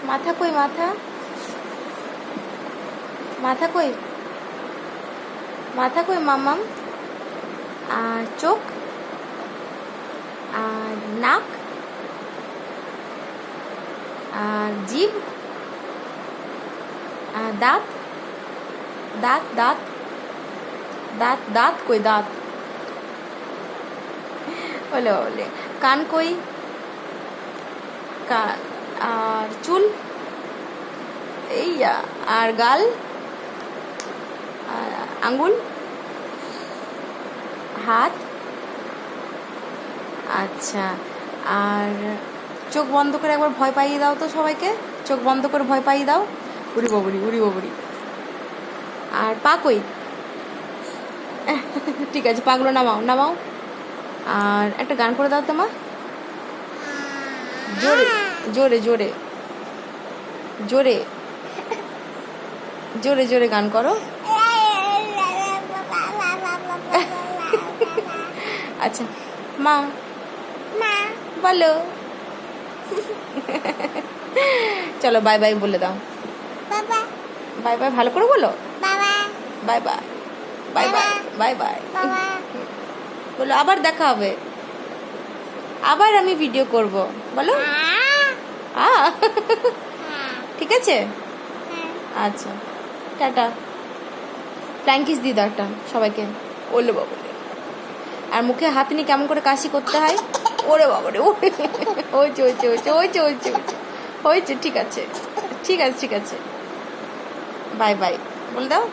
মাথা কই? মাথা মাথা কই? মাথা কই মাম্মাম? আর চোখ, আর নাক, আর জিভ, আর দাঁত, দাঁত দাঁত দাঁত দাঁত কই? দাঁত বলে বলে। কান কই? কান। আর চুল, এই আর গাল, আর আঙ্গুল, হাত। আচ্ছা, আর চোখ বন্ধ করে একবার ভয় পাইয়ে দাও তো সবাইকে। চোখ বন্ধ করে ভয় পাইয়ে দাও। উড়ি বাবুরি, উড়ি বাবুরি। আর পা কই? ঠিক আছে, পাগুলো নামাও নামাও। আর একটা গান করে দাও তো মা, জোরে জোরে জোরে জোরে জোরে জোরে গান করো। আচ্ছা, মা বলো। চলো বাই বাই বলে দাও। বাই বাই ভালো করে বলো। Bye bye bye bye bye bye বলো। আবার দেখা হবে, আবার আমি ভিডিও করব, বলো। ঠিক আছে, আচ্ছা, টাটা। ফ্ল্যাঙ্কিস দিয়ে দাও একটা সবাইকে। ওলে বাবা, আর মুখে হাত নিয়ে কেমন করে কাশি করতে হয়। ওরে বাবা রে, হয়েছে হয়েছে হয়েছে হয়েছে হয়েছে হয়েছে। ঠিক আছে ঠিক আছে ঠিক আছে, বাই বাই বলে দাও।